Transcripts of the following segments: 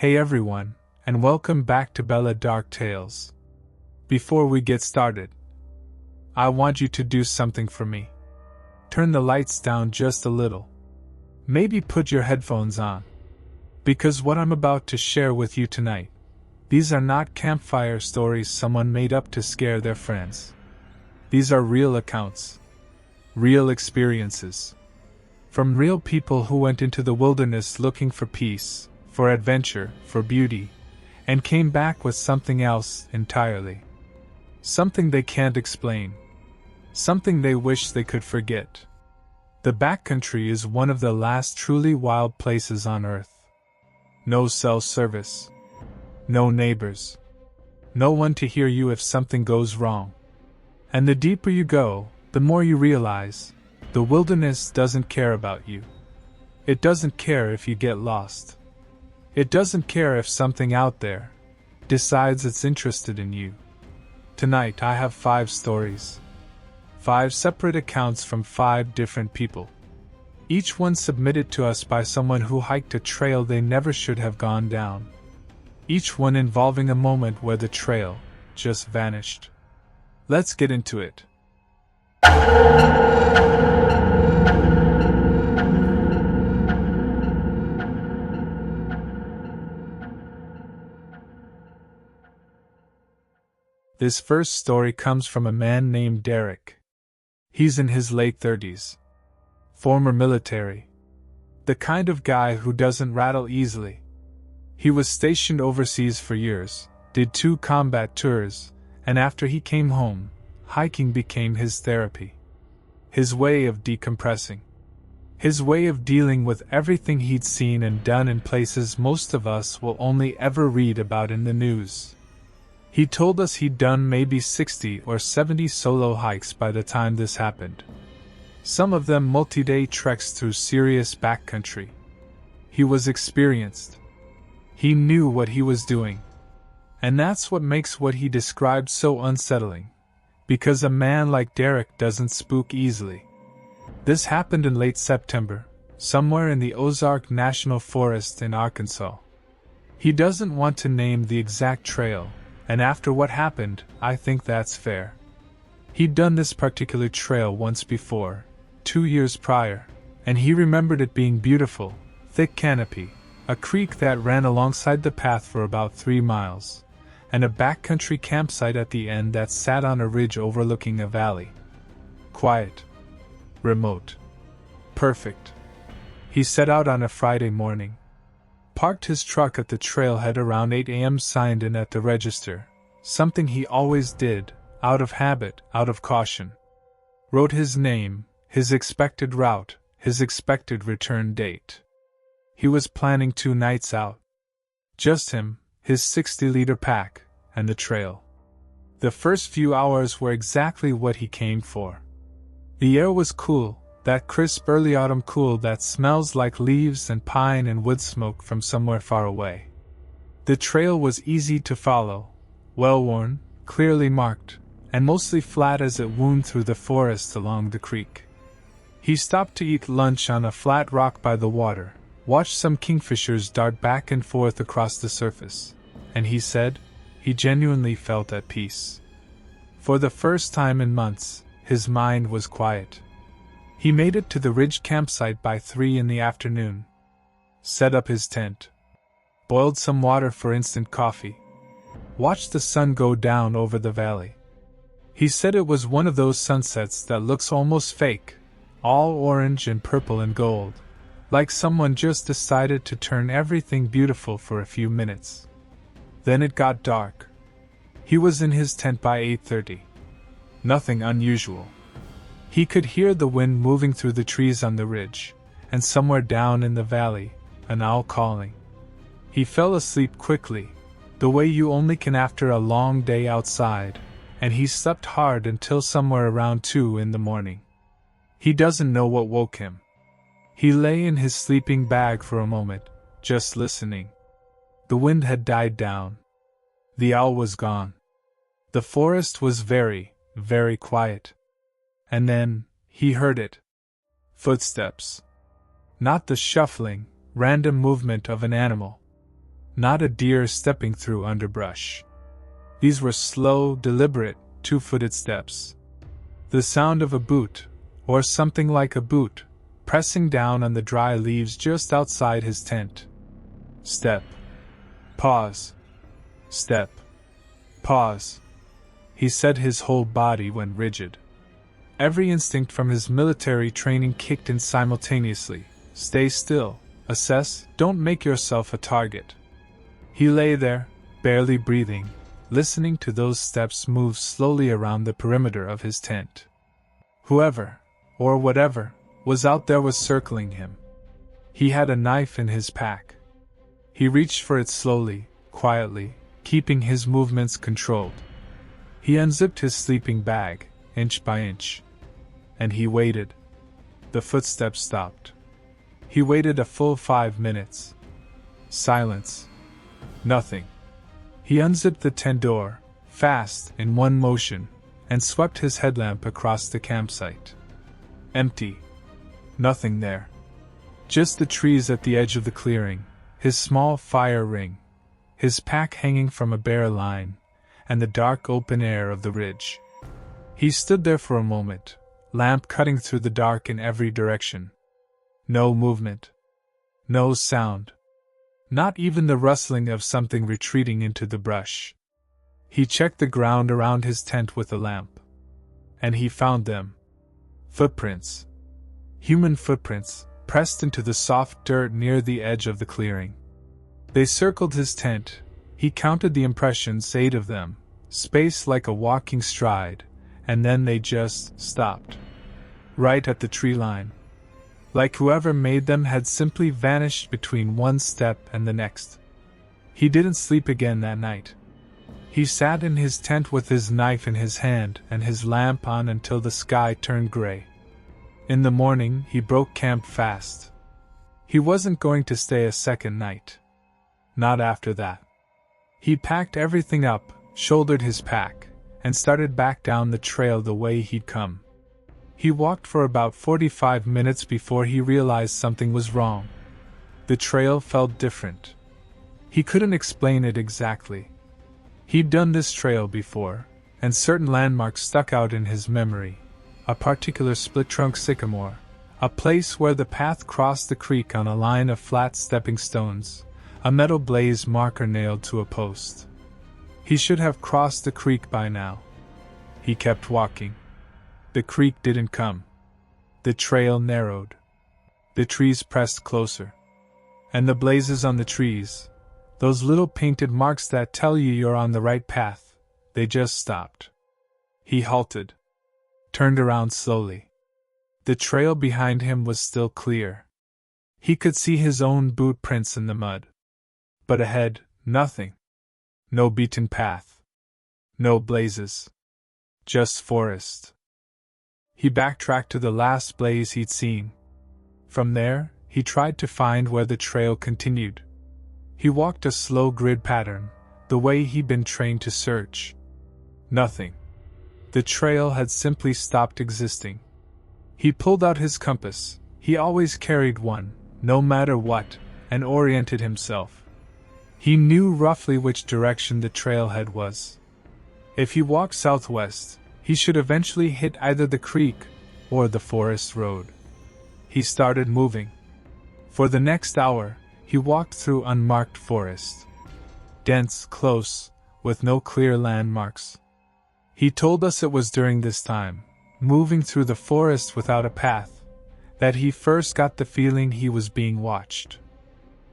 Hey everyone, and welcome back to belladarktales. Before we get started, I want you to do something for me. Turn the lights down just a little. Maybe put your headphones on. Because what I'm about to share with you tonight, these are not campfire stories someone made up to scare their friends. These are real accounts. Real experiences. From real people who went into the wilderness looking for peace, for adventure, for beauty, and came back with something else entirely. Something they can't explain. Something they wish they could forget. The Backcountry is one of the last truly wild places on Earth. No cell service. No neighbors. No one to hear you if something goes wrong. And the deeper you go, the more you realize, the wilderness doesn't care about you. It doesn't care if you get lost. It doesn't care if something out there decides it's interested in you. Tonight I have 5 stories. 5 separate accounts from 5 different people. Each one submitted to us by someone who hiked a trail they never should have gone down. Each one involving a moment where the trail just vanished. Let's get into it. This first story comes from a man named Derek. He's in his late 30s. Former military. The kind of guy who doesn't rattle easily. He was stationed overseas for years, did 2 combat tours, and after he came home, hiking became his therapy. His way of decompressing. His way of dealing with everything he'd seen and done in places most of us will only ever read about in the news. He told us he'd done maybe 60 or 70 solo hikes by the time this happened. Some of them multi-day treks through serious backcountry. He was experienced. He knew what he was doing. And that's what makes what he described so unsettling. Because a man like Derek doesn't spook easily. This happened in late September, somewhere in the Ozark National Forest in Arkansas. He doesn't want to name the exact trail, and after what happened, I think that's fair. He'd done this particular trail once before, 2 years prior, and he remembered it being beautiful, thick canopy, a creek that ran alongside the path for about 3 miles, and a backcountry campsite at the end that sat on a ridge overlooking a valley. Quiet. Remote. Perfect. He set out on a Friday morning. Parked his truck at the trailhead around 8 a.m. Signed in at the register, something he always did, out of habit, out of caution. Wrote his name, his expected route, his expected return date. He was planning 2 nights out. Just him, his 60-liter pack, and the trail. The first few hours were exactly what he came for. The air was cool, that crisp early autumn cool that smells like leaves and pine and wood smoke from somewhere far away. The trail was easy to follow, well-worn, clearly marked, and mostly flat as it wound through the forest along the creek. He stopped to eat lunch on a flat rock by the water, watched some kingfishers dart back and forth across the surface, and he said, he genuinely felt at peace. For the first time in months, his mind was quiet. He made it to the ridge campsite by 3 in the afternoon. Set up his tent. Boiled some water for instant coffee. Watched the sun go down over the valley. He said it was one of those sunsets that looks almost fake, all orange and purple and gold, like someone just decided to turn everything beautiful for a few minutes. Then it got dark. He was in his tent by 8:30. Nothing unusual. He could hear the wind moving through the trees on the ridge, and somewhere down in the valley, an owl calling. He fell asleep quickly, the way you only can after a long day outside, and he slept hard until somewhere around 2 in the morning. He doesn't know what woke him. He lay in his sleeping bag for a moment, just listening. The wind had died down. The owl was gone. The forest was very, very quiet. And then, he heard it. Footsteps. Not the shuffling, random movement of an animal. not a deer stepping through underbrush. These were slow, deliberate, two-footed steps. The sound of a boot, or something like a boot, pressing down on the dry leaves just outside his tent. Step. Pause. Step. Pause. He said. His whole body went rigid. Every instinct from his military training kicked in simultaneously. Stay still. Assess. Don't make yourself a target. He lay there, barely breathing, listening to those steps move slowly around the perimeter of his tent. Whoever, or whatever, was out there was circling him. He had a knife in his pack. He reached for it slowly, quietly, keeping his movements controlled. He unzipped his sleeping bag, inch by inch. And he waited. The footsteps stopped. He waited a full 5 minutes. Silence. Nothing. He unzipped the tent door, fast, in one motion, and swept his headlamp across the campsite. Empty. Nothing there. Just the trees at the edge of the clearing, his small fire ring, his pack hanging from a bare line, and the dark open air of the ridge. He stood there for a moment, lamp cutting through the dark in every direction. No movement. No sound. Not even the rustling of something retreating into the brush. He checked the ground around his tent with the lamp. And he found them. Footprints. Human footprints, pressed into the soft dirt near the edge of the clearing. They circled his tent. He counted the impressions, 8 of them, spaced like a walking stride, and then they just stopped. Right at the tree line. Like whoever made them had simply vanished between one step and the next. He didn't sleep again that night. He sat in his tent with his knife in his hand and his lamp on until the sky turned gray. In the morning, he broke camp fast. He wasn't going to stay a second night. Not after that. He packed everything up, shouldered his pack, and started back down the trail the way he'd come. He walked for about 45 minutes before he realized something was wrong. The trail felt different. He couldn't explain it exactly. He'd done this trail before, and certain landmarks stuck out in his memory. A particular split-trunk sycamore, a place where the path crossed the creek on a line of flat stepping stones, a metal blaze marker nailed to a post. He should have crossed the creek by now. He kept walking. The creek didn't come. The trail narrowed. The trees pressed closer. And the blazes on the trees, those little painted marks that tell you you're on the right path, they just stopped. He halted. Turned around slowly. The trail behind him was still clear. He could see his own boot prints in the mud. But ahead, nothing. No beaten path. No blazes. Just forest. He backtracked to the last blaze he'd seen. From there, he tried to find where the trail continued. He walked a slow grid pattern, the way he'd been trained to search. Nothing. The trail had simply stopped existing. He pulled out his compass, he always carried one, no matter what, and oriented himself. He knew roughly which direction the trailhead was. If he walked southwest, he should eventually hit either the creek or the forest road. He started moving. For the next hour, he walked through unmarked forest. Dense, close, with no clear landmarks. He told us it was during this time, moving through the forest without a path, that he first got the feeling he was being watched.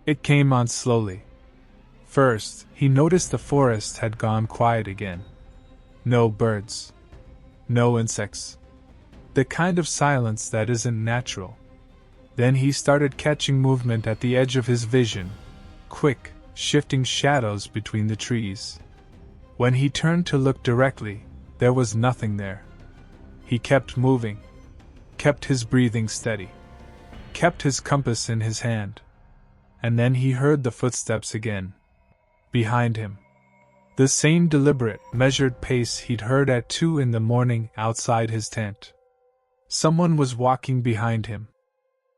It came on slowly. First, he noticed the forest had gone quiet again. No birds. No insects. The kind of silence that isn't natural. Then he started catching movement at the edge of his vision, quick, shifting shadows between the trees. When he turned to look directly, there was nothing there. He kept moving, kept his breathing steady, kept his compass in his hand. And then he heard the footsteps again. Behind him. The same deliberate, measured pace he'd heard at 2 in the morning outside his tent. Someone was walking behind him.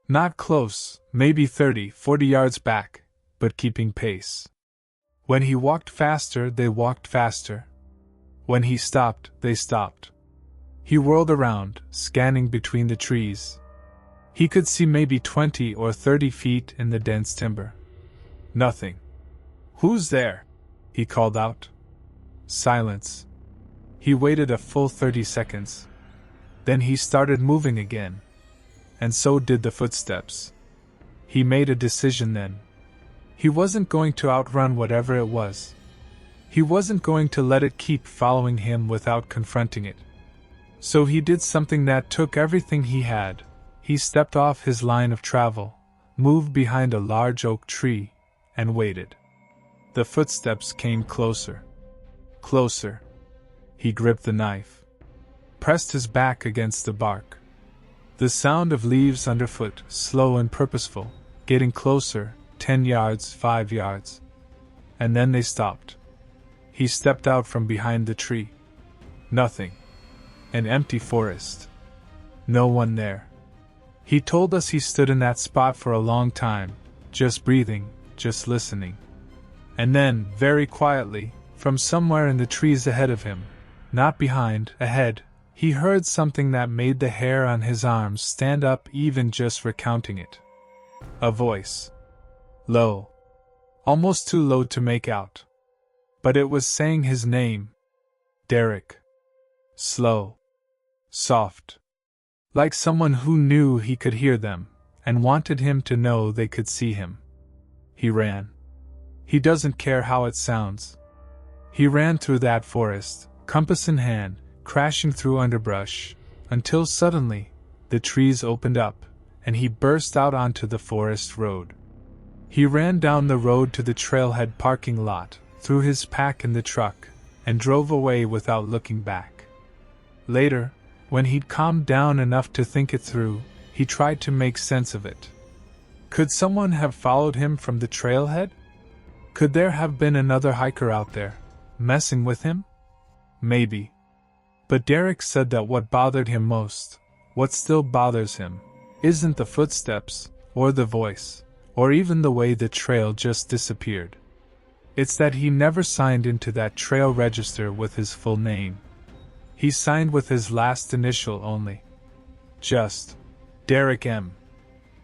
Not close, maybe 30, 40 yards back, but keeping pace. When he walked faster, they walked faster. When he stopped, they stopped. He whirled around, scanning between the trees. He could see maybe 20 or 30 feet in the dense timber. Nothing. "Who's there?" he called out. Silence. He waited a full 30 seconds. Then he started moving again. And so did the footsteps. He made a decision then. He wasn't going to outrun whatever it was. He wasn't going to let it keep following him without confronting it. So he did something that took everything he had. He stepped off his line of travel, moved behind a large oak tree, and waited. The footsteps came closer. Closer. He gripped the knife. Pressed his back against the bark. The sound of leaves underfoot, slow and purposeful, getting closer, 10 yards, 5 yards. And then they stopped. He stepped out from behind the tree. Nothing. An empty forest. No one there. He told us he stood in that spot for a long time, just breathing, just listening. And then, very quietly, from somewhere in the trees ahead of him, not behind, ahead, he heard something that made the hair on his arms stand up even just recounting it. A voice. Low. Almost too low to make out. But it was saying his name. Derek. Slow. Soft. Like someone who knew he could hear them, and wanted him to know they could see him. He ran. He doesn't care how it sounds. He ran through that forest, compass in hand, crashing through underbrush, until suddenly, the trees opened up, and he burst out onto the forest road. He ran down the road to the trailhead parking lot, threw his pack in the truck, and drove away without looking back. Later, when he'd calmed down enough to think it through, he tried to make sense of it. Could someone have followed him from the trailhead? Could there have been another hiker out there, messing with him? Maybe. But Derek said that what bothered him most, what still bothers him, isn't the footsteps, or the voice, or even the way the trail just disappeared. It's that he never signed into that trail register with his full name. He signed with his last initial only. Just Derek M.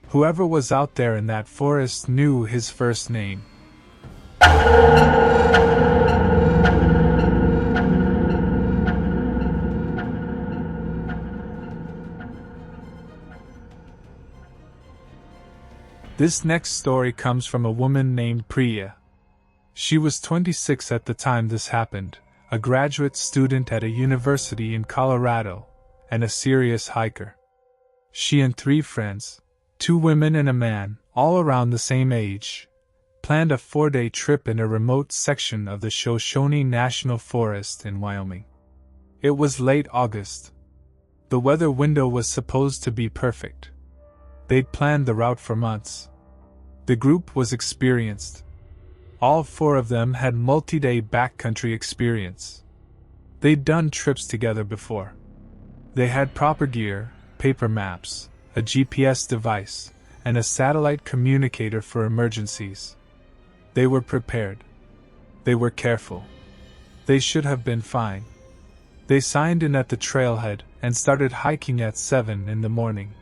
Whoever was out there in that forest knew his first name. This next story comes from a woman named Priya. She was 26 at the time this happened, a graduate student at a university in Colorado, and a serious hiker. She and 3 friends, 2 women and a man, all around the same age, planned a 4-day trip in a remote section of the Shoshone National Forest in Wyoming. It was late August. The weather window was supposed to be perfect. They'd planned the route for months. The group was experienced. All 4 of them had multi-day backcountry experience. They'd done trips together before. They had proper gear, paper maps, a GPS device, and a satellite communicator for emergencies. They were prepared. They were careful. They should have been fine. They signed in at the trailhead and started hiking at 7 in the morning.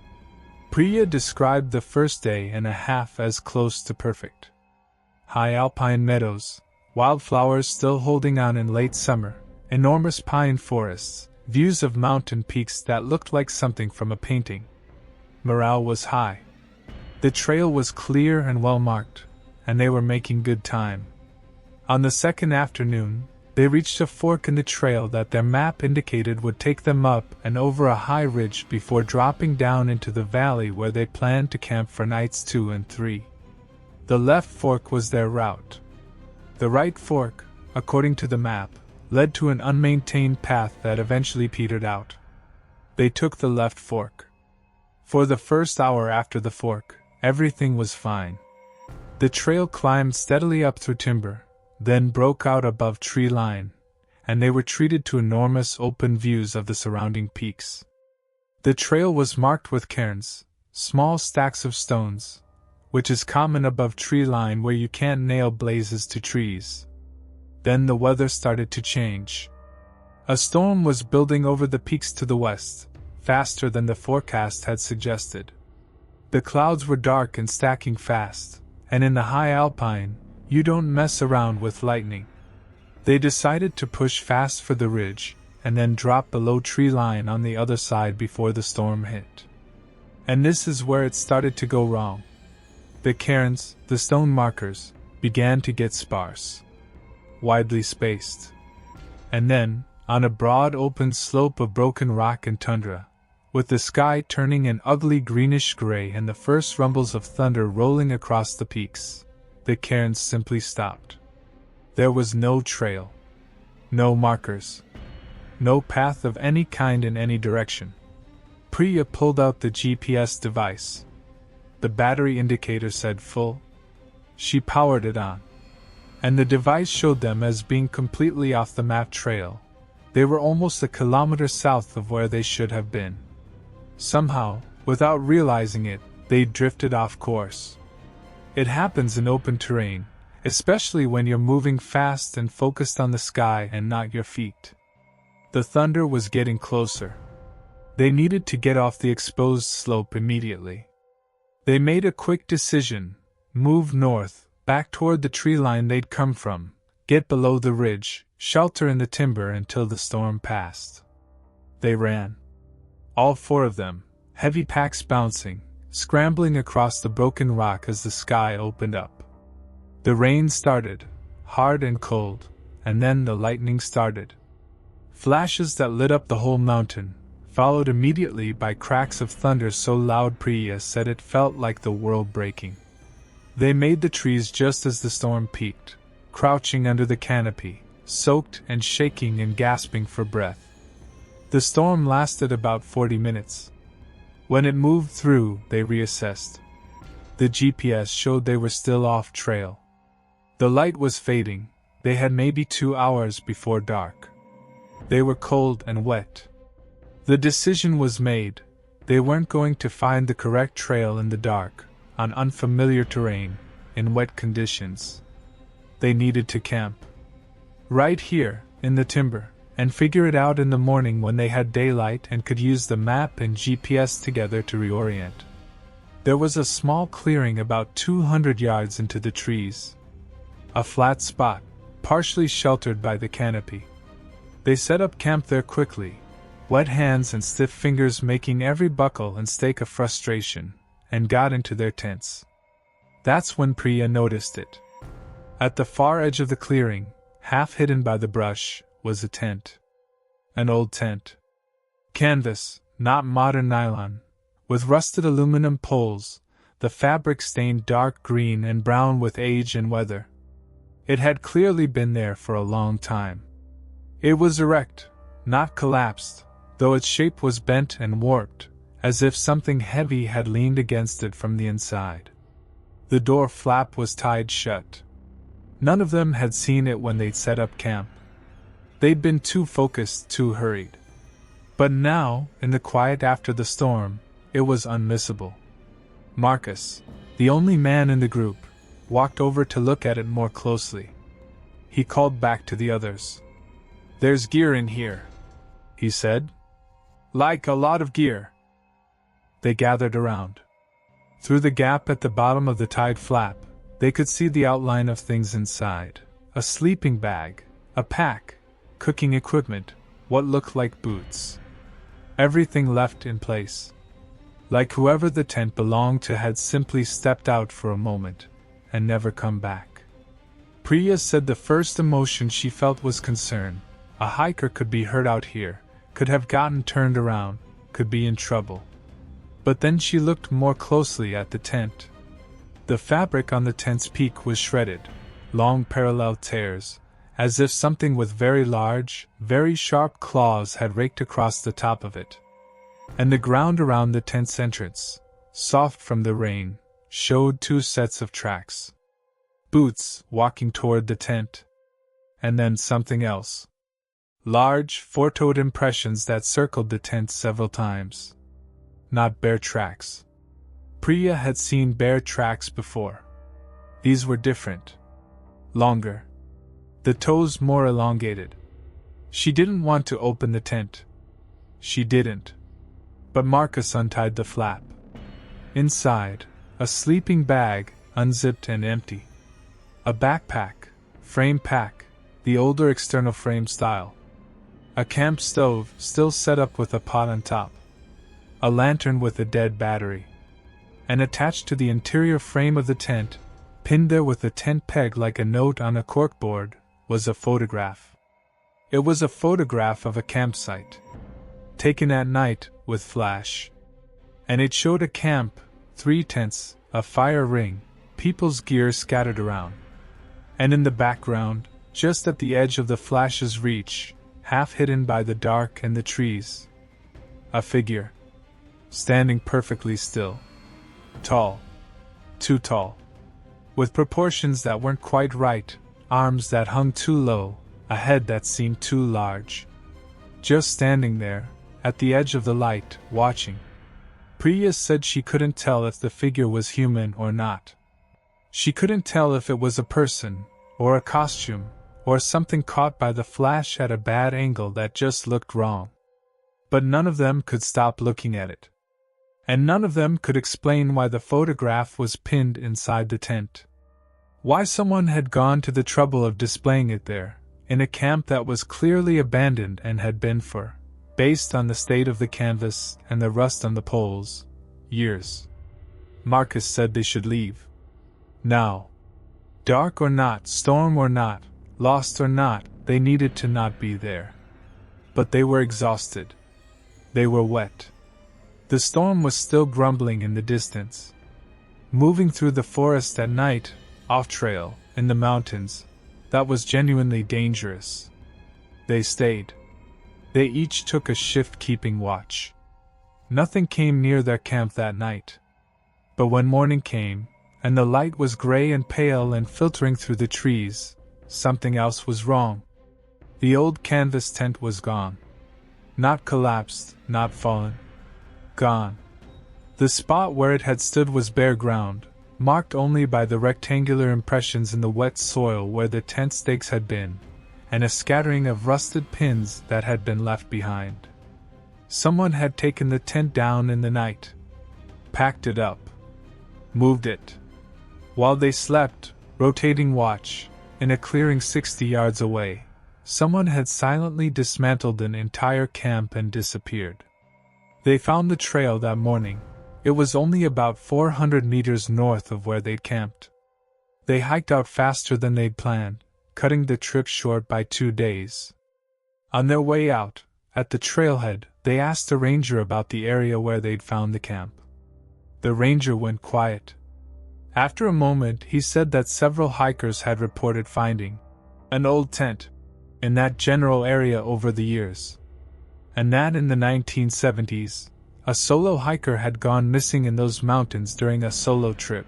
Priya described the first day and a half as close to perfect. High alpine meadows, wildflowers still holding on in late summer, enormous pine forests, views of mountain peaks that looked like something from a painting. Morale was high. The trail was clear and well marked, and they were making good time. On the second afternoon, they reached a fork in the trail that their map indicated would take them up and over a high ridge before dropping down into the valley where they planned to camp for nights 2 and 3. The left fork was their route. The right fork, according to the map, led to an unmaintained path that eventually petered out. They took the left fork. For the first hour after the fork, everything was fine. The trail climbed steadily up through timber, then broke out above tree line, and they were treated to enormous open views of the surrounding peaks. The trail was marked with cairns, small stacks of stones, which is common above tree line where you can't nail blazes to trees, Then the weather started to change. A storm was building over the peaks to the west, faster than the forecast had suggested. The clouds were dark and stacking fast, and in the high alpine, you don't mess around with lightning. They decided to push fast for the ridge, and then drop below tree line on the other side before the storm hit. And this is where it started to go wrong. The cairns, the stone markers, began to get sparse, widely spaced. And then, on a broad open slope of broken rock and tundra, with the sky turning an ugly greenish gray and the first rumbles of thunder rolling across the peaks, the cairns simply stopped. There was no trail, no markers, no path of any kind in any direction. Priya pulled out the GPS device. The battery indicator said full. She powered it on, and the device showed them as being completely off the map trail. They were almost a kilometer south of where they should have been. Somehow, without realizing it, they drifted off course. It happens in open terrain, especially when you're moving fast and focused on the sky and not your feet. The thunder was getting closer. They needed to get off the exposed slope immediately. They made a quick decision, move north, back toward the tree line they'd come from, get below the ridge, shelter in the timber until the storm passed. They ran. All four of them, heavy packs bouncing, scrambling across the broken rock as the sky opened up. The rain started, hard and cold, and then the lightning started. Flashes that lit up the whole mountain, followed immediately by cracks of thunder so loud Priya said it felt like the world breaking. They made the trees just as the storm peaked, crouching under the canopy, soaked and shaking and gasping for breath. The storm lasted about 40 minutes. When it moved through, they reassessed. The GPS showed they were still off trail. The light was fading. They had maybe 2 hours before dark. They were cold and wet. The decision was made. They weren't going to find the correct trail in the dark, on unfamiliar terrain, in wet conditions. They needed to camp. Right here, in the timber, and figure it out in the morning when they had daylight and could use the map and GPS together to reorient. There was a small clearing about 200 yards into the trees. A flat spot, partially sheltered by the canopy. They set up camp there quickly, wet hands and stiff fingers making every buckle and stake a frustration, and got into their tents. That's when Priya noticed it. At the far edge of the clearing, half hidden by the brush, was a tent. An old tent. Canvas, not modern nylon, with rusted aluminum poles, the fabric stained dark green and brown with age and weather. It had clearly been there for a long time. It was erect, not collapsed, though its shape was bent and warped, as if something heavy had leaned against it from the inside. The door flap was tied shut. None of them had seen it when they'd set up camp. They'd been too focused, too hurried. But now, in the quiet after the storm, it was unmissable. Marcus, the only man in the group, walked over to look at it more closely. He called back to the others. "There's gear in here," he said. "Like a lot of gear." They gathered around. Through the gap at the bottom of the tied flap, they could see the outline of things inside. A sleeping bag, a pack, cooking equipment, what looked like boots. Everything left in place. Like whoever the tent belonged to had simply stepped out for a moment, and never come back. Priya said the first emotion she felt was concern. A hiker could be hurt out here, could have gotten turned around, could be in trouble. But then she looked more closely at the tent. The fabric on the tent's peak was shredded, long parallel tears, as if something with very large, very sharp claws had raked across the top of it. And the ground around the tent's entrance, soft from the rain, showed 2 sets of tracks. Boots walking toward the tent. And then something else. Large, four-toed impressions that circled the tent several times. Not bear tracks. Priya had seen bear tracks before. These were different. Longer. the toes more elongated. She didn't want to open the tent. She didn't. But Marcus untied the flap. Inside, a sleeping bag, unzipped and empty. A backpack, frame pack, the older external frame style. A camp stove, still set up with a pot on top. A lantern with a dead battery. And attached to the interior frame of the tent, pinned there with a tent peg like a note on a corkboard, was a photograph. It was a photograph of a campsite. Taken at night, with flash. And it showed a camp, 3 tents, a fire ring, people's gear scattered around. And in the background, just at the edge of the flash's reach, half hidden by the dark and the trees, a figure. Standing perfectly still. Tall. Too tall. With proportions that weren't quite right, arms that hung too low, a head that seemed too large. Just standing there, at the edge of the light, watching. Priya said she couldn't tell if the figure was human or not. She couldn't tell if it was a person, or a costume, or something caught by the flash at a bad angle that just looked wrong. But none of them could stop looking at it. And none of them could explain why the photograph was pinned inside the tent. Why someone had gone to the trouble of displaying it there, in a camp that was clearly abandoned and had been for, based on the state of the canvas and the rust on the poles, years. Marcus said they should leave. Now. Dark or not, storm or not, lost or not, they needed to not be there. But they were exhausted. They were wet. The storm was still grumbling in the distance. Moving through the forest at night, off-trail, in the mountains, that was genuinely dangerous. They stayed. They each took a shift keeping watch. Nothing came near their camp that night. But when morning came, and the light was gray and pale and filtering through the trees, something else was wrong. The old canvas tent was gone. Not collapsed, not fallen. Gone. The spot where it had stood was bare ground, marked only by the rectangular impressions in the wet soil where the tent stakes had been, and a scattering of rusted pins that had been left behind. Someone had taken the tent down in the night, packed it up, moved it. While they slept, rotating watch, in a clearing 60 yards away, someone had silently dismantled an entire camp and disappeared. They found the trail that morning. It was only about 400 meters north of where they'd camped. They hiked out faster than they'd planned, cutting the trip short by 2 days. On their way out, at the trailhead, they asked a ranger about the area where they'd found the camp. The ranger went quiet. After a moment, he said that several hikers had reported finding an old tent in that general area over the years. And that in the 1970s, a solo hiker had gone missing in those mountains during a solo trip.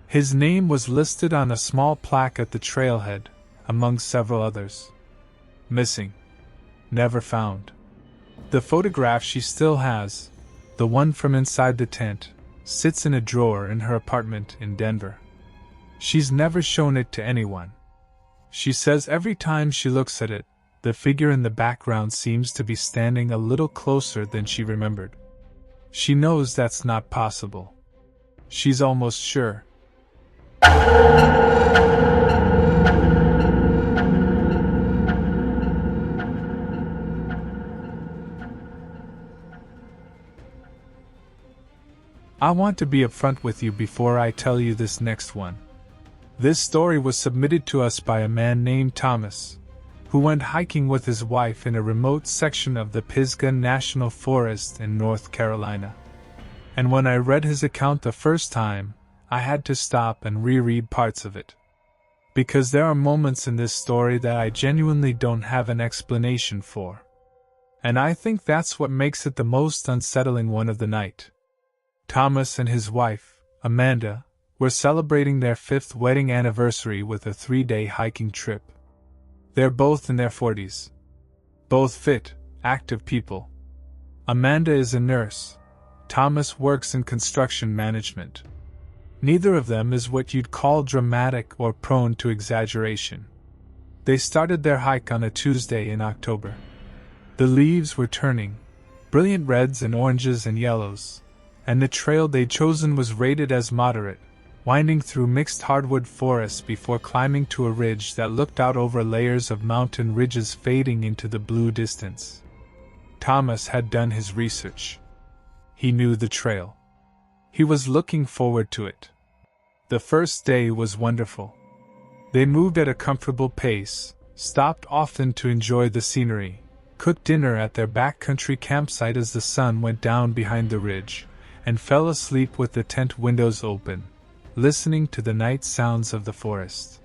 His name was listed on a small plaque at the trailhead, among several others. Missing. Never found. The photograph she still has, the one from inside the tent, sits in a drawer in her apartment in Denver. She's never shown it to anyone. She says every time she looks at it, the figure in the background seems to be standing a little closer than she remembered. She knows that's not possible. She's almost sure. I want to be upfront with you before I tell you this next one. This story was submitted to us by a man named Thomas, who went hiking with his wife in a remote section of the Pisgah National Forest in North Carolina. And when I read his account the first time, I had to stop and reread parts of it. Because there are moments in this story that I genuinely don't have an explanation for. And I think that's what makes it the most unsettling one of the night. Thomas and his wife, Amanda, were celebrating their 5th wedding anniversary with a 3-day hiking trip. They're both in their 40s. Both fit, active people. Amanda is a nurse. Thomas works in construction management. Neither of them is what you'd call dramatic or prone to exaggeration. They started their hike on a Tuesday in October. The leaves were turning, brilliant reds and oranges and yellows, and the trail they'd chosen was rated as moderate, winding through mixed hardwood forests before climbing to a ridge that looked out over layers of mountain ridges fading into the blue distance. Thomas had done his research. He knew the trail. He was looking forward to it. The first day was wonderful. They moved at a comfortable pace, stopped often to enjoy the scenery, cooked dinner at their backcountry campsite as the sun went down behind the ridge, and fell asleep with the tent windows open, listening to the night sounds of the forest.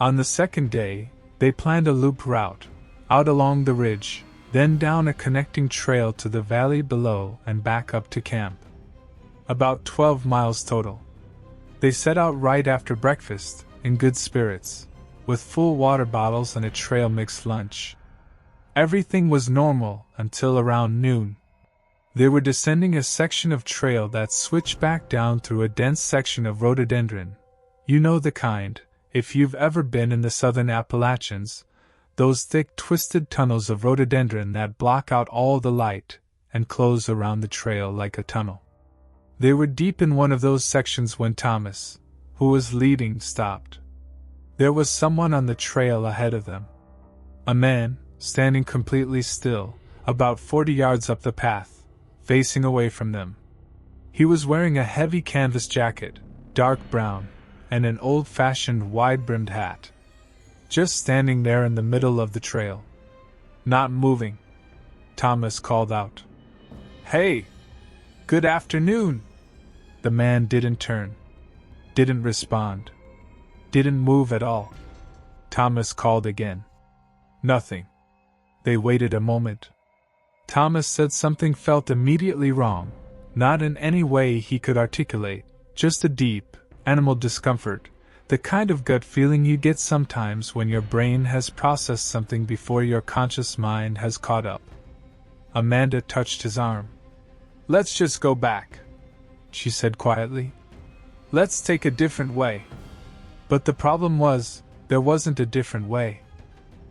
On the second day, they planned a loop route, out along the ridge, then down a connecting trail to the valley below and back up to camp. About 12 miles total. They set out right after breakfast, in good spirits, with full water bottles and a trail mix lunch. Everything was normal until around noon. They were descending a section of trail that switched back down through a dense section of rhododendron. You know the kind, if you've ever been in the southern Appalachians, those thick twisted tunnels of rhododendron that block out all the light and close around the trail like a tunnel. They were deep in one of those sections when Thomas, who was leading, stopped. There was someone on the trail ahead of them. A man, standing completely still, about 40 yards up the path, facing away from them. He was wearing a heavy canvas jacket, dark brown, and an old-fashioned wide-brimmed hat. Just standing there in the middle of the trail. Not moving. Thomas called out, "Hey! Good afternoon!" The man didn't turn. Didn't respond. Didn't move at all. Thomas called again. Nothing. They waited a moment. Thomas said something felt immediately wrong, not in any way he could articulate, just a deep, animal discomfort, the kind of gut feeling you get sometimes when your brain has processed something before your conscious mind has caught up. Amanda touched his arm. "Let's just go back," she said quietly. "Let's take a different way." But the problem was, there wasn't a different way.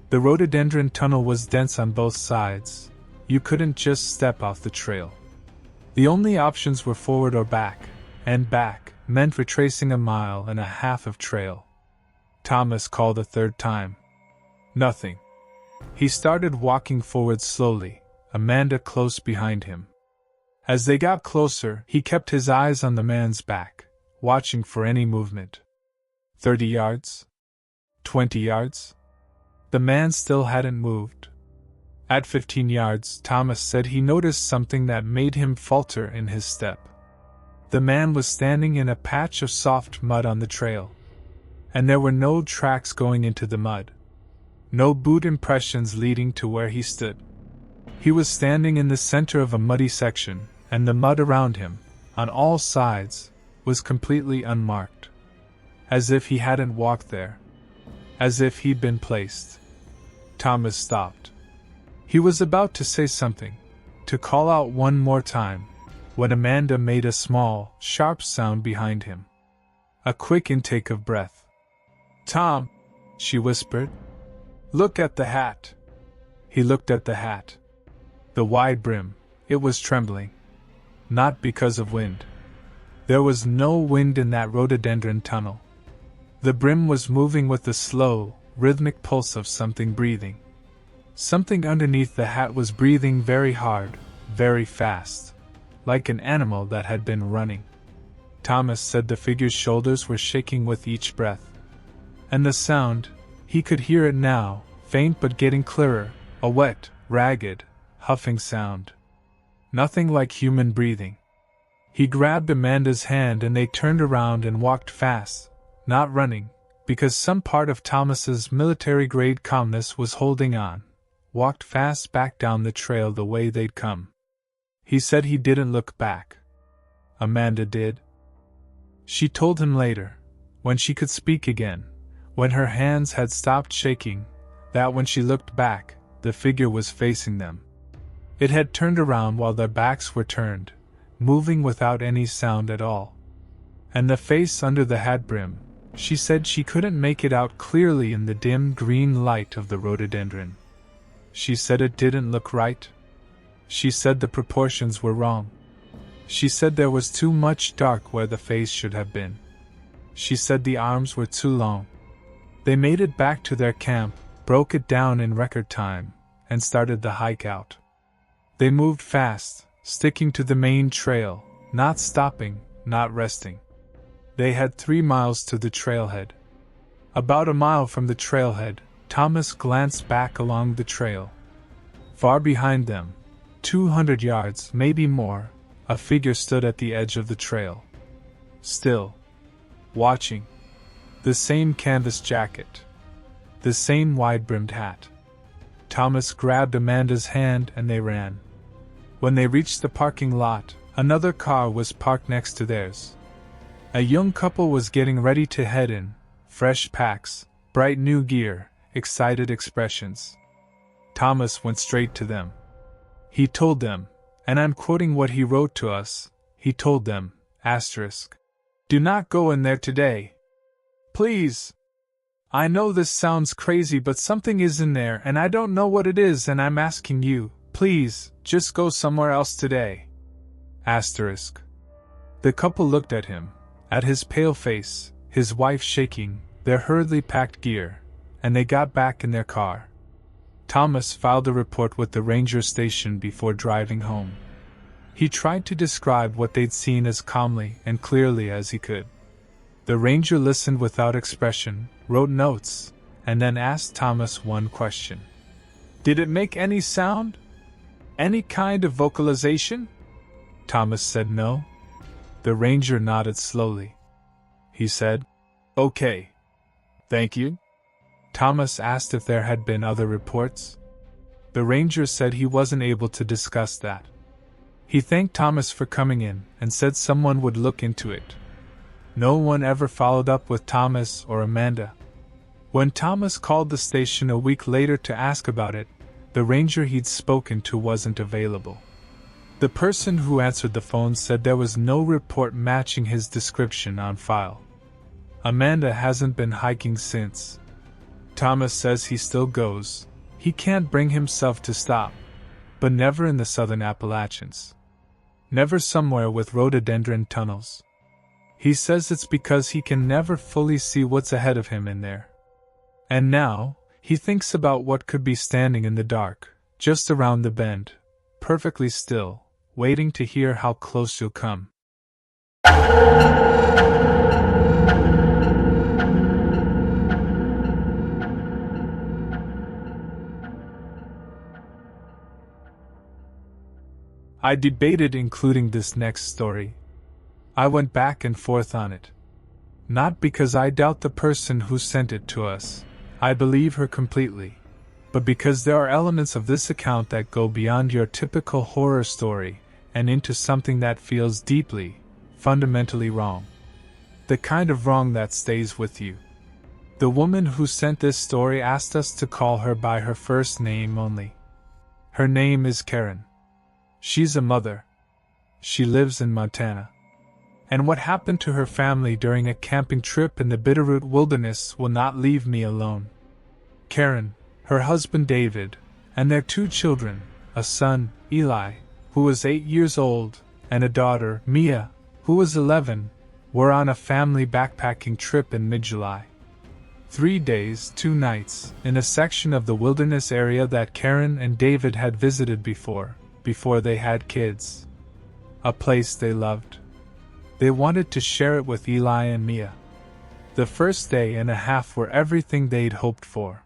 The rhododendron tunnel was dense on both sides. You couldn't just step off the trail. The only options were forward or back, and back meant retracing 1.5 miles of trail. Thomas called a third time. Nothing. He started walking forward slowly, Amanda close behind him. As they got closer, he kept his eyes on the man's back, watching for any movement. 30 yards? 20 yards? The man still hadn't moved. At 15 yards, Thomas said he noticed something that made him falter in his step. The man was standing in a patch of soft mud on the trail. And there were no tracks going into the mud. No boot impressions leading to where he stood. He was standing in the center of a muddy section, and the mud around him, on all sides, was completely unmarked. As if he hadn't walked there. As if he'd been placed. Thomas stopped. He was about to say something, to call out one more time, when Amanda made a small, sharp sound behind him. A quick intake of breath. "Tom," she whispered. "Look at the hat." He looked at the hat. The wide brim, it was trembling. Not because of wind. There was no wind in that rhododendron tunnel. The brim was moving with the slow, rhythmic pulse of something breathing. Something underneath the hat was breathing very hard, very fast, like an animal that had been running. Thomas said the figure's shoulders were shaking with each breath. And the sound, he could hear it now, faint but getting clearer, a wet, ragged, huffing sound. Nothing like human breathing. He grabbed Amanda's hand and they turned around and walked fast, not running, because some part of Thomas's military-grade calmness was holding on. Walked fast back down the trail the way they'd come. He said he didn't look back. Amanda did. She told him later, when she could speak again, when her hands had stopped shaking, that when she looked back, the figure was facing them. It had turned around while their backs were turned, moving without any sound at all. And the face under the hat brim, She said she couldn't make it out clearly in the dim green light of the rhododendron. She said it didn't look right. She said the proportions were wrong. She said there was too much dark where the face should have been. She said the arms were too long. They made it back to their camp, broke it down in record time, and started the hike out. They moved fast, sticking to the main trail, not stopping, not resting. They had 3 miles to the trailhead. About a mile from the trailhead, Thomas glanced back along the trail. Far behind them, 200 yards, maybe more, a figure stood at the edge of the trail. Still. Watching. The same canvas jacket. The same wide-brimmed hat. Thomas grabbed Amanda's hand and they ran. When they reached the parking lot, another car was parked next to theirs. A young couple was getting ready to head in, fresh packs, bright new gear, excited expressions. Thomas went straight to them. He told them, and I'm quoting what he wrote to us, he told them, "Do not go in there today. Please. I know this sounds crazy, but something is in there and I don't know what it is, and I'm asking you, please, just go somewhere else today." The couple looked at him, at his pale face, his wife shaking, their hurriedly packed gear, and they got back in their car. Thomas filed a report with the ranger station before driving home. He tried to describe what they'd seen as calmly and clearly as he could. The ranger listened without expression, wrote notes, and then asked Thomas one question. "Did it make any sound? Any kind of vocalization?" Thomas said no. The ranger nodded slowly. He said, "Okay. Thank you." Thomas asked if there had been other reports. The ranger said he wasn't able to discuss that. He thanked Thomas for coming in and said someone would look into it. No one ever followed up with Thomas or Amanda. When Thomas called the station a week later to ask about it, the ranger he'd spoken to wasn't available. The person who answered the phone said there was no report matching his description on file. Amanda hasn't been hiking since. Thomas says he still goes. He can't bring himself to stop. But never in the southern Appalachians. Never somewhere with rhododendron tunnels. He says it's because he can never fully see what's ahead of him in there. And now, he thinks about what could be standing in the dark, just around the bend, perfectly still, waiting to hear how close you'll come. I debated including this next story. I went back and forth on it. Not because I doubt the person who sent it to us, I believe her completely, but because there are elements of this account that go beyond your typical horror story and into something that feels deeply, fundamentally wrong. The kind of wrong that stays with you. The woman who sent this story asked us to call her by her first name only. Her name is Karen. She's a mother. She lives in Montana. And what happened to her family during a camping trip in the Bitterroot Wilderness will not leave me alone. Karen, her husband David, and their 2 children, a son, Eli, who was 8 years old, and a daughter, Mia, who was 11, were on a family backpacking trip in mid-July. 3 days, 2 nights, in a section of the wilderness area that Karen and David had visited before they had kids. A place they loved. They wanted to share it with Eli and Mia. The first day and a half were everything they'd hoped for.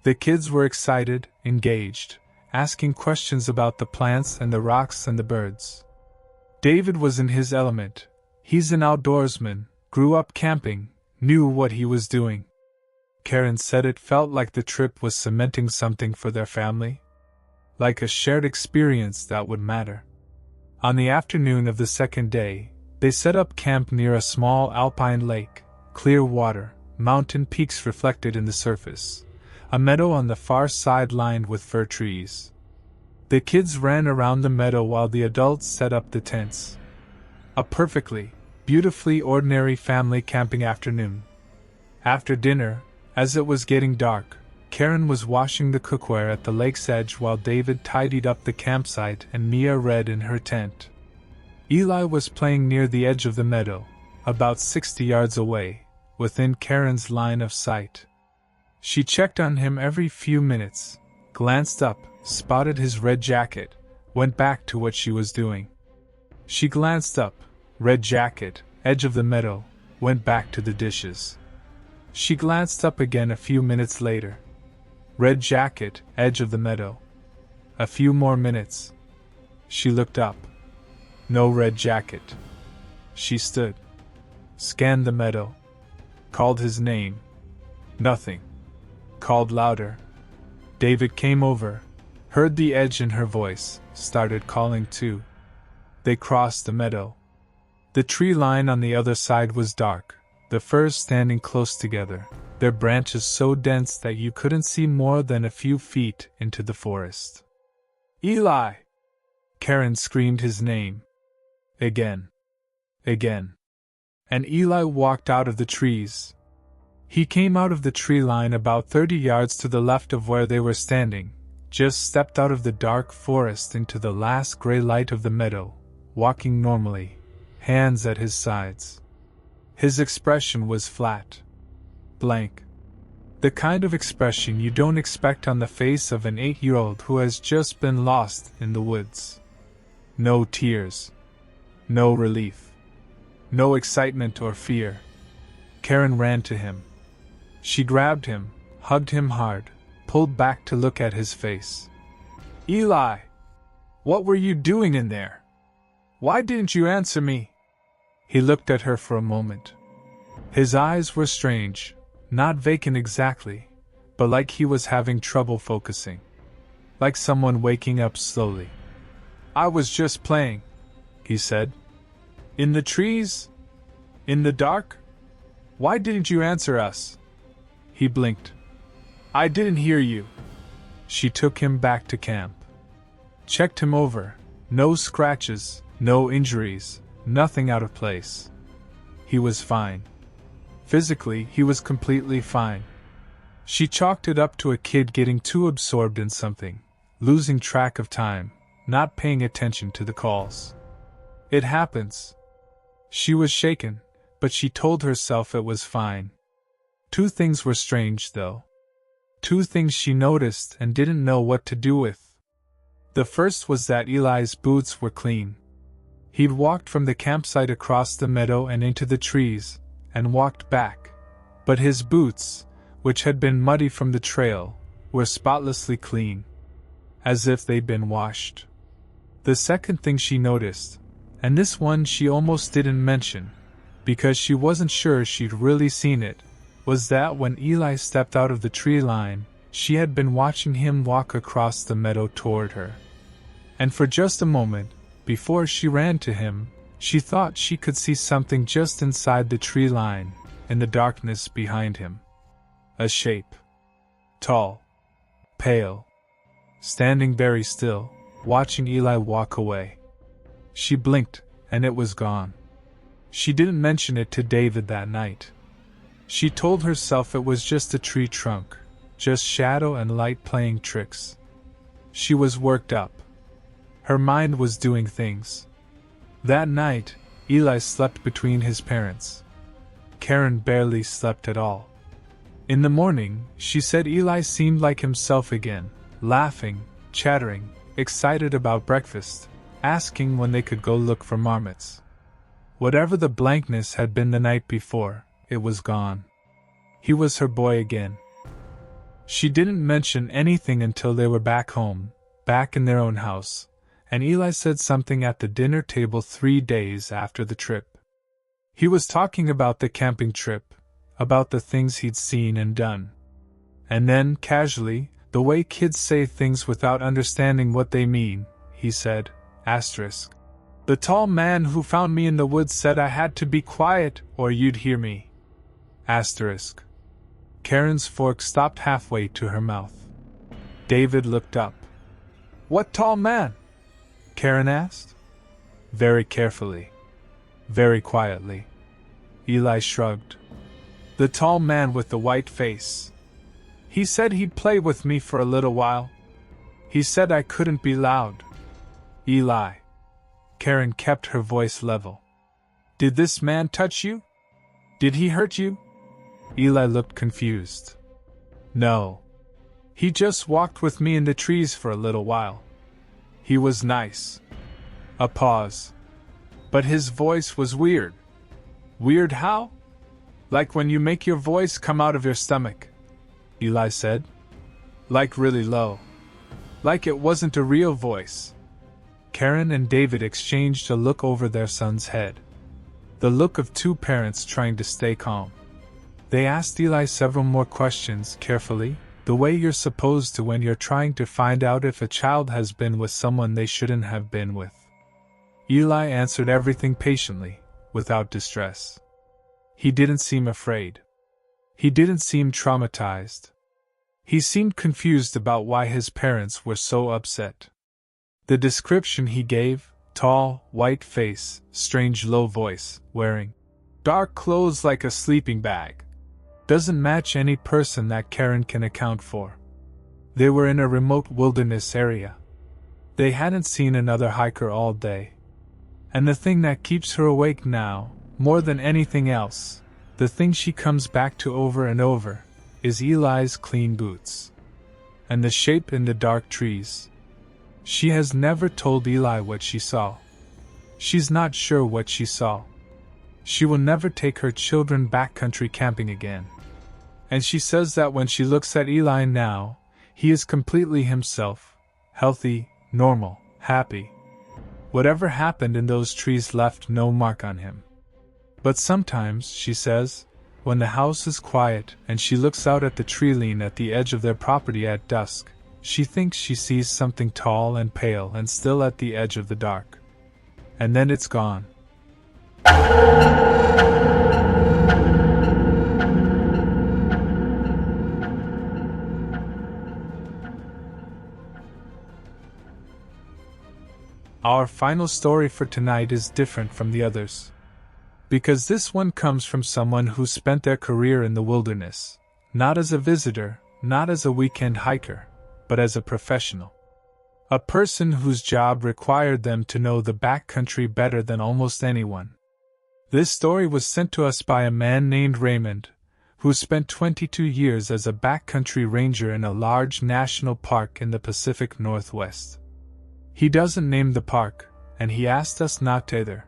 The kids were excited, engaged, asking questions about the plants and the rocks and the birds. David was in his element. He's an outdoorsman, grew up camping, knew what he was doing. Karen said it felt like the trip was cementing something for their family. Like a shared experience that would matter. On the afternoon of the second day, they set up camp near a small alpine lake, clear water, mountain peaks reflected in the surface, a meadow on the far side lined with fir trees. The kids ran around the meadow while the adults set up the tents. A perfectly, beautifully ordinary family camping afternoon, After dinner, as it was getting dark, Karen was washing the cookware at the lake's edge while David tidied up the campsite and Mia read in her tent. Eli was playing near the edge of the meadow, about 60 yards away, within Karen's line of sight. She checked on him every few minutes, glanced up, spotted his red jacket, went back to what she was doing. She glanced up, red jacket, edge of the meadow, went back to the dishes. She glanced up again a few minutes later. Red jacket, edge of the meadow. A few more minutes. She looked up. No red jacket. She stood. Scanned the meadow. Called his name. Nothing. Called louder. David came over, heard the edge in her voice, started calling too. They crossed the meadow. The tree line on the other side was dark, the firs standing close together, their branches so dense that you couldn't see more than a few feet into the forest. Eli! Karen screamed his name. Again. Again. And Eli walked out of the trees. He came out of the tree line about 30 yards to the left of where they were standing, just stepped out of the dark forest into the last gray light of the meadow, walking normally, hands at his sides. His expression was flat. Blank. The kind of expression you don't expect on the face of an 8-year-old who has just been lost in the woods. No tears. No relief. No excitement or fear. Karen ran to him. She grabbed him, hugged him hard, pulled back to look at his face. Eli! What were you doing in there? Why didn't you answer me? He looked at her for a moment. His eyes were strange, not vacant exactly, but like he was having trouble focusing. Like someone waking up slowly. I was just playing, he said. In the trees? In the dark? Why didn't you answer us? He blinked. I didn't hear you. She took him back to camp. Checked him over. No scratches, no injuries, nothing out of place. He was fine. Physically, he was completely fine. She chalked it up to a kid getting too absorbed in something, losing track of time, not paying attention to the calls. It happens. She was shaken, but she told herself it was fine. 2 things were strange, though. 2 things she noticed and didn't know what to do with. The first was that Eli's boots were clean. He'd walked from the campsite across the meadow and into the trees, and walked back, but his boots, which had been muddy from the trail, were spotlessly clean, as if they'd been washed. The second thing she noticed, and this one she almost didn't mention, because she wasn't sure she'd really seen it, was that when Eli stepped out of the tree line, she had been watching him walk across the meadow toward her. And for just a moment, before she ran to him, she thought she could see something just inside the tree line, in the darkness behind him. A shape. Tall. Pale. Standing very still, watching Eli walk away. She blinked, and it was gone. She didn't mention it to David that night. She told herself it was just a tree trunk, just shadow and light playing tricks. She was worked up. Her mind was doing things. That night, Eli slept between his parents. Karen barely slept at all. In the morning, she said Eli seemed like himself again, laughing, chattering, excited about breakfast, asking when they could go look for marmots. Whatever the blankness had been the night before, it was gone. He was her boy again. She didn't mention anything until they were back home, back in their own house, and Eli said something at the dinner table 3 days after the trip. He was talking about the camping trip, about the things he'd seen and done. And then, casually, the way kids say things without understanding what they mean, he said, asterisk. The tall man who found me in the woods said I had to be quiet or you'd hear me. Asterisk. Karen's fork stopped halfway to her mouth. David looked up. What tall man? Karen asked. Very carefully. Very quietly. Eli shrugged. The tall man with the white face. He said he'd play with me for a little while. He said I couldn't be loud. Eli. Karen kept her voice level. Did this man touch you? Did he hurt you? Eli looked confused. No. He just walked with me in the trees for a little while. He was nice. A pause. But his voice was weird. Weird how? Like when you make your voice come out of your stomach, Eli said. Like really low. Like it wasn't a real voice. Karen and David exchanged a look over their son's head. The look of two parents trying to stay calm. They asked Eli several more questions carefully, the way you're supposed to when you're trying to find out if a child has been with someone they shouldn't have been with. Eli answered everything patiently, without distress. He didn't seem afraid. He didn't seem traumatized. He seemed confused about why his parents were so upset. The description he gave, tall, white face, strange low voice, wearing dark clothes like a sleeping bag, doesn't match any person that Karen can account for. They were in a remote wilderness area. They hadn't seen another hiker all day. And the thing that keeps her awake now, more than anything else, the thing she comes back to over and over, is Eli's clean boots. And the shape in the dark trees. She has never told Eli what she saw. She's not sure what she saw. She will never take her children backcountry camping again. And she says that when she looks at Eli now, he is completely himself, healthy, normal, happy. Whatever happened in those trees left no mark on him. But sometimes, she says, when the house is quiet and she looks out at the tree line at the edge of their property at dusk, she thinks she sees something tall and pale and still at the edge of the dark. And then it's gone. Our final story for tonight is different from the others. Because this one comes from someone who spent their career in the wilderness, not as a visitor, not as a weekend hiker, but as a professional. A person whose job required them to know the backcountry better than almost anyone. This story was sent to us by a man named Raymond, who spent 22 years as a backcountry ranger in a large national park in the Pacific Northwest. He doesn't name the park, and he asked us not to either.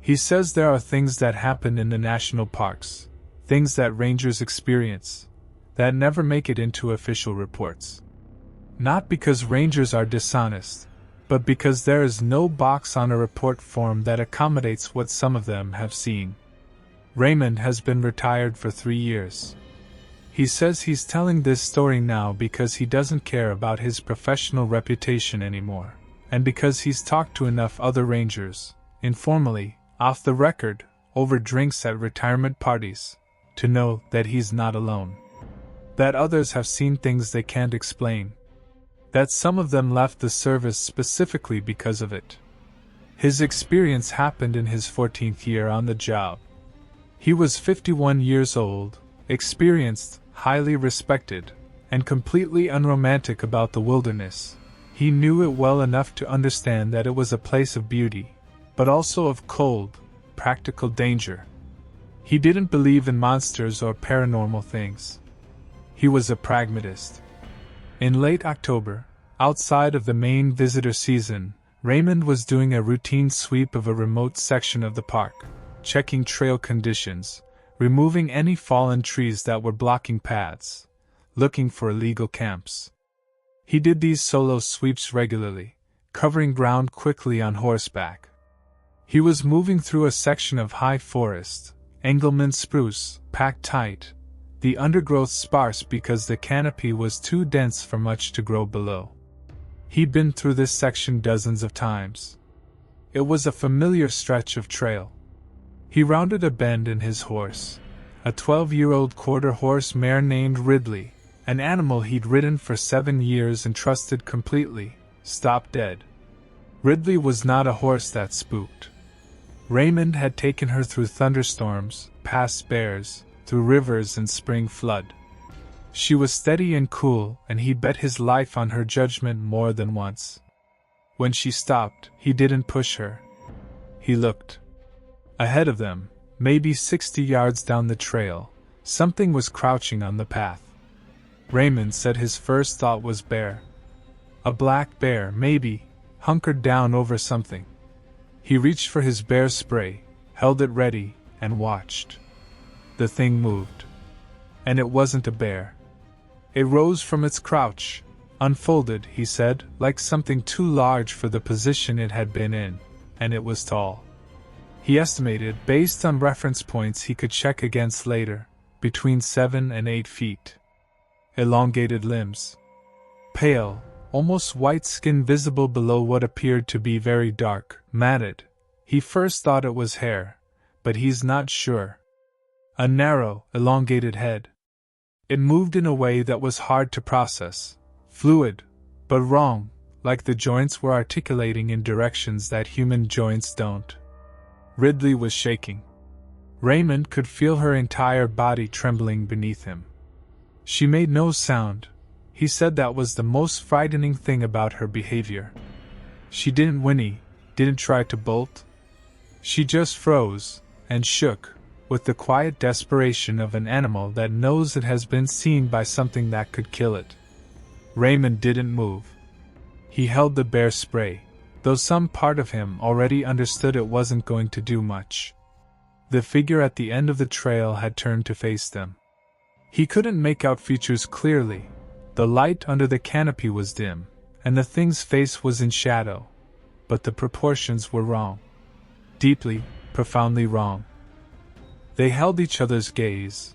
He says there are things that happen in the national parks, things that rangers experience, that never make it into official reports. Not because rangers are dishonest, but because there is no box on a report form that accommodates what some of them have seen. Raymond has been retired for 3 years. He says he's telling this story now because he doesn't care about his professional reputation anymore, and because he's talked to enough other rangers, informally, off the record, over drinks at retirement parties, to know that he's not alone. That others have seen things they can't explain. That some of them left the service specifically because of it. His experience happened in his 14th year on the job. He was 51 years old, experienced, highly respected, and completely unromantic about the wilderness. He knew it well enough to understand that it was a place of beauty, but also of cold, practical danger. He didn't believe in monsters or paranormal things. He was a pragmatist. In late October, outside of the main visitor season, Raymond was doing a routine sweep of a remote section of the park, checking trail conditions, removing any fallen trees that were blocking paths, looking for illegal camps. He did these solo sweeps regularly, covering ground quickly on horseback. He was moving through a section of high forest, Engelmann spruce, packed tight, the undergrowth sparse because the canopy was too dense for much to grow below. He'd been through this section dozens of times. It was a familiar stretch of trail. He rounded a bend in his horse, a 12-year-old quarter-horse mare named Ridley, an animal he'd ridden for 7 years and trusted completely, stopped dead. Ridley was not a horse that spooked. Raymond had taken her through thunderstorms, past bears, through rivers and spring flood. She was steady and cool, and he bet his life on her judgment more than once. When she stopped, he didn't push her. He looked. Ahead of them, maybe 60 yards down the trail, something was crouching on the path. Raymond said his first thought was bear. A black bear, maybe, hunkered down over something. He reached for his bear spray, held it ready, and watched. The thing moved. And it wasn't a bear. It rose from its crouch, unfolded, he said, like something too large for the position it had been in, and it was tall. He estimated, based on reference points he could check against later, between 7 and 8 feet. Elongated limbs. Pale, almost white skin visible below what appeared to be very dark, matted. He first thought it was hair, but he's not sure. A narrow, elongated head. It moved in a way that was hard to process, fluid, but wrong, like the joints were articulating in directions that human joints don't. Ridley was shaking. Raymond could feel her entire body trembling beneath him. She made no sound. He said that was the most frightening thing about her behavior. She didn't whinny, didn't try to bolt. She just froze, and shook, with the quiet desperation of an animal that knows it has been seen by something that could kill it. Raymond didn't move. He held the bear spray, though some part of him already understood it wasn't going to do much. The figure at the end of the trail had turned to face them. He couldn't make out features clearly. The light under the canopy was dim, and the thing's face was in shadow, but the proportions were wrong. Deeply, profoundly wrong. They held each other's gaze,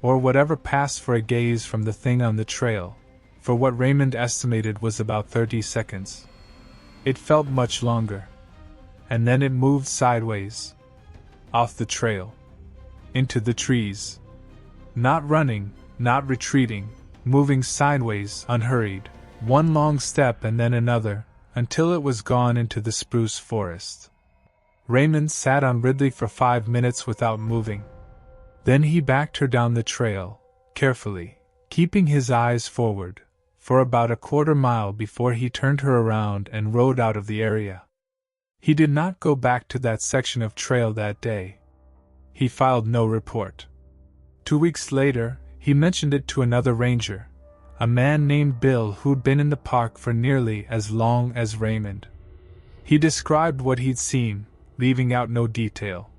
or whatever passed for a gaze from the thing on the trail, for what Raymond estimated was about 30 seconds. It felt much longer. And then it moved sideways. Off the trail. Into the trees. Not running, not retreating, moving sideways, unhurried, one long step and then another, until it was gone into the spruce forest. Raymond sat on Ridley for 5 minutes without moving. Then he backed her down the trail, carefully, keeping his eyes forward, for about a quarter mile before he turned her around and rode out of the area. He did not go back to that section of trail that day. He filed no report. 2 weeks later, he mentioned it to another ranger, a man named Bill who'd been in the park for nearly as long as Raymond. He described what he'd seen, leaving out no detail.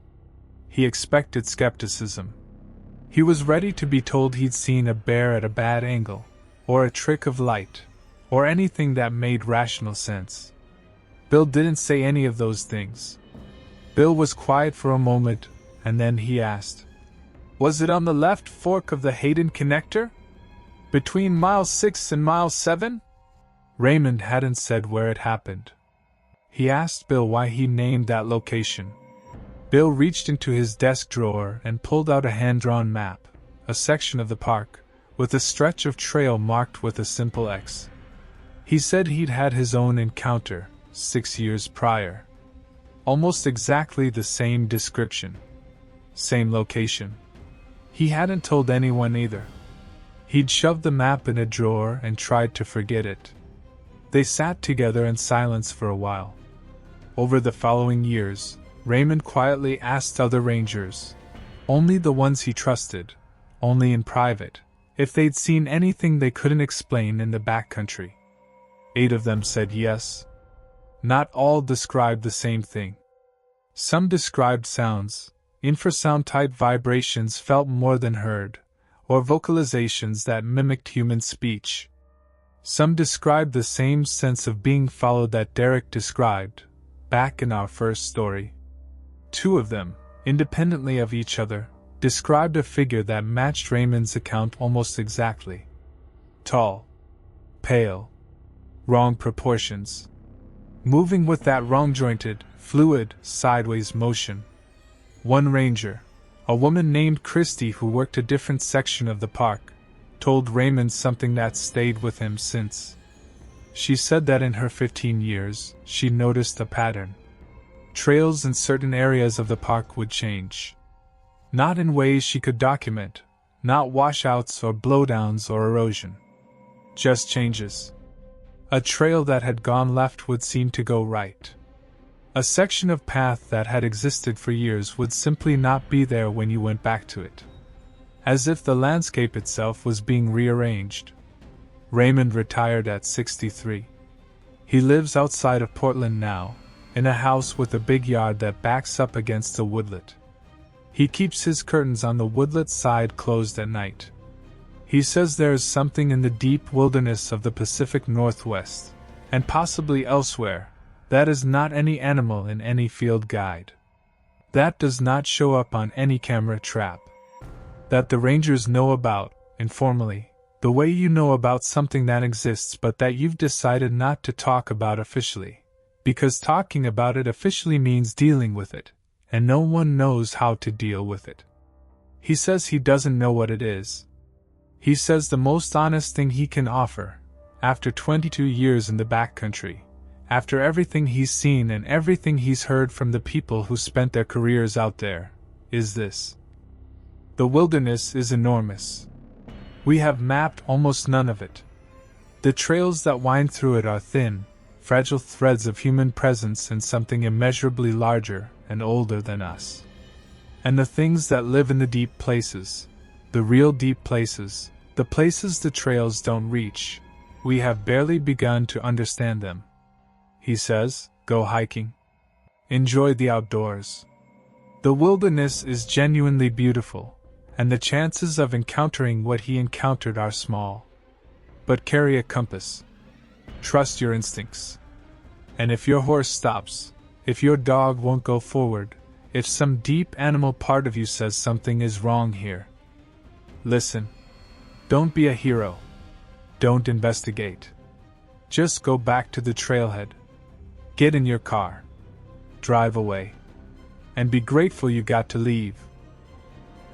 He expected skepticism. He was ready to be told he'd seen a bear at a bad angle, or a trick of light, or anything that made rational sense. Bill didn't say any of those things. Bill was quiet for a moment, and then he asked, "Was it on the left fork of the Hayden Connector? Between mile 6 and mile 7? Raymond hadn't said where it happened. He asked Bill why he named that location. Bill reached into his desk drawer and pulled out a hand-drawn map, a section of the park, with a stretch of trail marked with a simple X. He said he'd had his own encounter 6 years prior. Almost exactly the same description. Same location. He hadn't told anyone either. He'd shoved the map in a drawer and tried to forget it. They sat together in silence for a while. Over the following years, Raymond quietly asked other rangers, only the ones he trusted, only in private, if they'd seen anything they couldn't explain in the backcountry. 8 of them said yes. Not all described the same thing. Some described sounds, infrasound-type vibrations felt more than heard, or vocalizations that mimicked human speech. Some described the same sense of being followed that Derek described, back in our first story. 2 of them, independently of each other, described a figure that matched Raymond's account almost exactly. Tall. Pale. Wrong proportions. Moving with that wrong-jointed, fluid, sideways motion. One ranger, a woman named Christie who worked a different section of the park, told Raymond something that stayed with him since. She said that in her 15 years, she noticed a pattern. Trails in certain areas of the park would change. Not in ways she could document, not washouts or blowdowns or erosion. Just changes. A trail that had gone left would seem to go right. A section of path that had existed for years would simply not be there when you went back to it. As if the landscape itself was being rearranged. Raymond retired at 63. He lives outside of Portland now, in a house with a big yard that backs up against a woodlet. He keeps his curtains on the woodlet side closed at night. He says there is something in the deep wilderness of the Pacific Northwest, and possibly elsewhere, that is not any animal in any field guide. That does not show up on any camera trap. That the rangers know about, informally, the way you know about something that exists but that you've decided not to talk about officially, because talking about it officially means dealing with it, and no one knows how to deal with it. He says he doesn't know what it is. He says the most honest thing he can offer, after 22 years in the backcountry, after everything he's seen and everything he's heard from the people who spent their careers out there, is this. The wilderness is enormous. We have mapped almost none of it. The trails that wind through it are thin, fragile threads of human presence and something immeasurably larger and older than us. And the things that live in the deep places, the real deep places, the places the trails don't reach, we have barely begun to understand them. He says, go hiking. Enjoy the outdoors. The wilderness is genuinely beautiful, and the chances of encountering what he encountered are small. But carry a compass. Trust your instincts. And if your horse stops, if your dog won't go forward, if some deep animal part of you says something is wrong here, listen. Don't be a hero. Don't investigate. Just go back to the trailhead. Get in your car. Drive away. And be grateful you got to leave.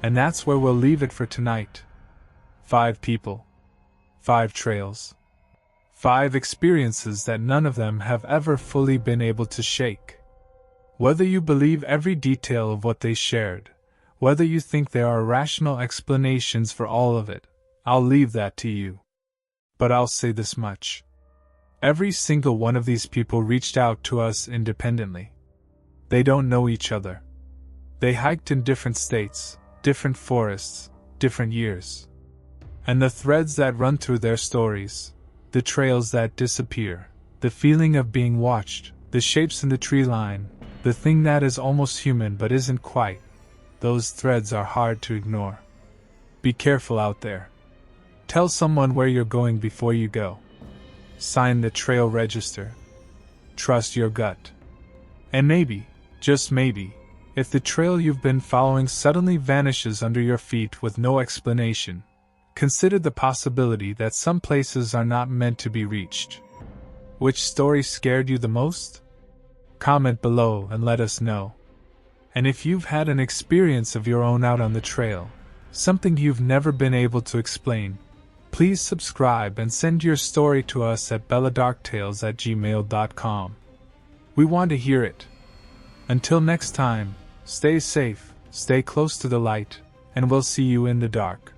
And that's where we'll leave it for tonight. 5 people. 5 trails. 5 experiences that none of them have ever fully been able to shake. Whether you believe every detail of what they shared, whether you think there are rational explanations for all of it, I'll leave that to you. But I'll say this much. Every single one of these people reached out to us independently. They don't know each other. They hiked in different states, different forests, different years. And the threads that run through their stories, the trails that disappear, the feeling of being watched, the shapes in the tree line, the thing that is almost human but isn't quite, those threads are hard to ignore. Be careful out there. Tell someone where you're going before you go. Sign the trail register. Trust your gut. And maybe, just maybe, if the trail you've been following suddenly vanishes under your feet with no explanation, consider the possibility that some places are not meant to be reached. Which story scared you the most? Comment below and let us know. And if you've had an experience of your own out on the trail, something you've never been able to explain, please subscribe and send your story to us at belladarktales@gmail.com. We want to hear it. Until next time, stay safe, stay close to the light, and we'll see you in the dark.